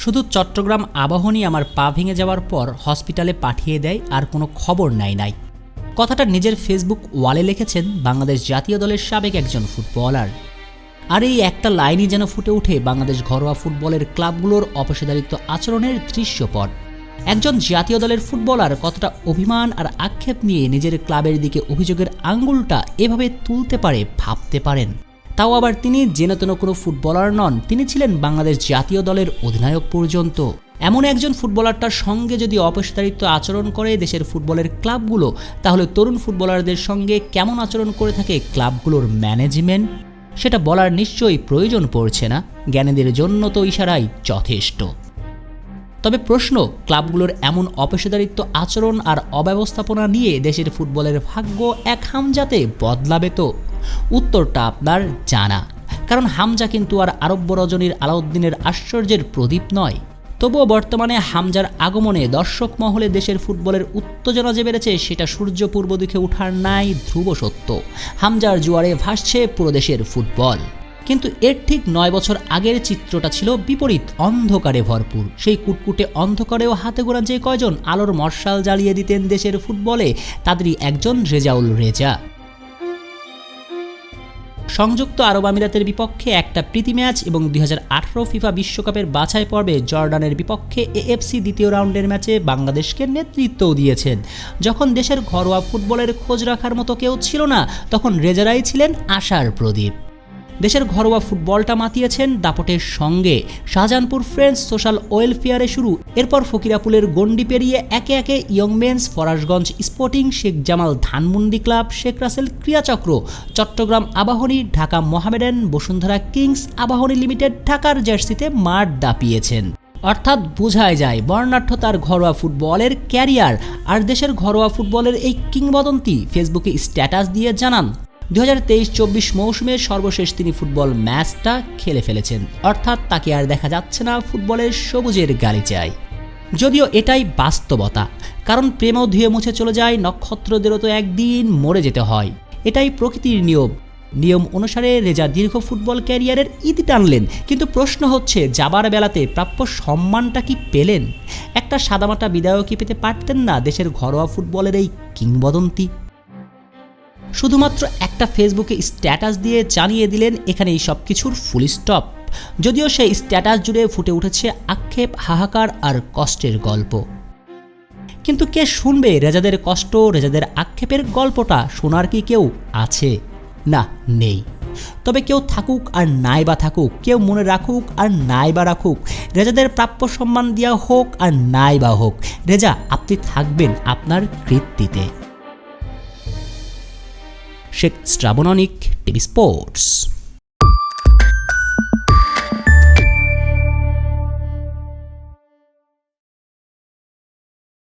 শুধু চট্টগ্রাম আবাহনী আমার পা ভেঙে যাওয়ার পর হসপিটালে পাঠিয়ে দেয় আর কোনো খবর নাই। কথাটা নিজের ফেসবুক ওয়ালে লিখেছেন বাংলাদেশ জাতীয় দলের সাবেক একজন ফুটবলার। আর এই একটা লাইনই যেন ফুটে ওঠে বাংলাদেশ ঘরোয়া ফুটবলের ক্লাবগুলোর অপেশাদারিত্ব আচরণের দৃশ্যপট। একজন জাতীয় দলের ফুটবলার কতটা অভিমান আর আক্ষেপ নিয়ে নিজের ক্লাবের দিকে অভিযোগের আঙ্গুলটা এভাবে তুলতে পারে ভাবতে পারেন। তাও আবার তিনি যেন কোনো ফুটবলার নন, তিনি ছিলেন বাংলাদেশ জাতীয় দলের অধিনায়ক পর্যন্ত। এমন একজন ফুটবলারটার সঙ্গে যদি অপেশাদারিত্ব আচরণ করে দেশের ফুটবলের ক্লাবগুলো, তাহলে তরুণ ফুটবলারদের সঙ্গে কেমন আচরণ করে থাকে ক্লাবগুলোর ম্যানেজমেন্ট, সেটা বলার নিশ্চয়ই প্রয়োজন পড়ছে না। জ্ঞানীদের জন্য তো ইশারাই যথেষ্ট। তবে প্রশ্ন, ক্লাবগুলোর এমন অপেশাদারিত্ব আচরণ আর অব্যবস্থাপনা নিয়ে দেশের ফুটবলের ভাগ্য এক হামজাতে বদলাবে তো? উত্তরটা আপনার জানা, কারণ হামজা কিন্তু আর আরব্য রজনীর আলাউদ্দিনের আশ্চর্যের প্রদীপ নয়। তবুও বর্তমানে হামজার আগমনে দর্শক মহলে দেশের ফুটবলের উত্তেজনা যে বেড়েছে সেটা সূর্য পূর্ব দিকে ওঠার নাই ধ্রুব সত্য। হামজার জোয়ারে ভাসছে পুরো দেশের ফুটবল। কিন্তু এর ঠিক 9 বছর আগের চিত্রটা ছিল বিপরীত, অন্ধকারে ভরপুর। সেই কুটকুটে অন্ধকারেও হাতে গোনা যে কয়জন আলোর মশাল জ্বালিয়ে দিতেন দেশের ফুটবলে, তাদেরই একজন রেজাউল রেজা। সংযুক্ত আরব আমিরাতের বিপক্ষে একটা প্রীতি ম্যাচ এবং 2018 ফিফা বিশ্বকাপের বাছাই পর্বে জর্ডানের বিপক্ষে এএফসি দ্বিতীয় রাউন্ডের ম্যাচে বাংলাদেশকে নেতৃত্বও দিয়েছেন। যখন দেশের ঘরোয়া ফুটবলের খোঁজ রাখার মতো কেউ ছিল না, তখন রেজারাই ছিলেন আশার প্রদীপ। দেশের ঘরোয়া ফুটবলটা মাতিয়েছেন দাপটের সঙ্গে। শাহজাহানপুর ফ্রেন্ডস সোশ্যাল ওয়েলফেয়ারে শুরু, এরপর ফকিরাপুলের গন্ডি পেরিয়ে একে একে young men's, Farashganj sporting, Sheikh Jamal Dhanmondi club, Sheikh Russell ক্রীড়াচক্র, চট্টগ্রাম আবাহনী, ঢাকা মোহামেডান, বসুন্ধরা কিংস, আবাহনী লিমিটেড ঢাকার জার্সিতে মাঠ দাপিয়েছেন। অর্থাৎ বোঝাই যায় বর্ণাঢ্য তার ঘরোয়া ফুটবলের ক্যারিয়ার। আর দেশের ঘরোয়া ফুটবলের এই কিংবদন্তি ফেসবুকে স্ট্যাটাস দিয়ে জানান 2023-24 মৌসুমের সর্বশেষ তিনি ফুটবল ম্যাচটা খেলে ফেলেছেন, অর্থাৎ তাকে আর দেখা যাচ্ছে না ফুটবলের সবুজের গালিচায়। যদিও এটাই বাস্তবতা, কারণ প্রেমও ধুয়ে মুছে চলে যায়, নক্ষত্রদেরও তো একদিন মরে যেতে হয়। এটাই প্রকৃতির নিয়ম অনুসারে রেজা দীর্ঘ ফুটবল ক্যারিয়ারের ইতি টানলেন। কিন্তু প্রশ্ন হচ্ছে, যাবার বেলাতে প্রাপ্য সম্মানটা কি পেলেন? একটা সাদামাটা বিদায়ও কি পেতে পারতেন না দেশের ঘরোয়া ফুটবলের এই কিংবদন্তি? শুধুমাত্র একটা ফেসবুকে স্ট্যাটাস দিয়ে জানিয়ে দিলেন এখানেই সব কিছুর ফুল স্টপ। যদিও সেই স্ট্যাটাস জুড়ে ফুটে উঠেছে আক্ষেপ, হাহাকার আর কষ্টের গল্প। কিন্তু কে শুনবে রেজাদের কষ্ট, রেজাদের আক্ষেপের গল্পটা? শোনার কি কেউ আছে? না, নেই। তবে কেউ থাকুক আর নাই বা থাকুক, কেউ মনে রাখুক আর নাই বা রাখুক, রেজাদের প্রাপ্য সম্মান দেওয়া হোক আর নাই বা হোক, রেজা আপনি থাকবেন আপনার কৃতিতে। শেখ শ্রাবণ অনিক, টিভি স্পোর্টস।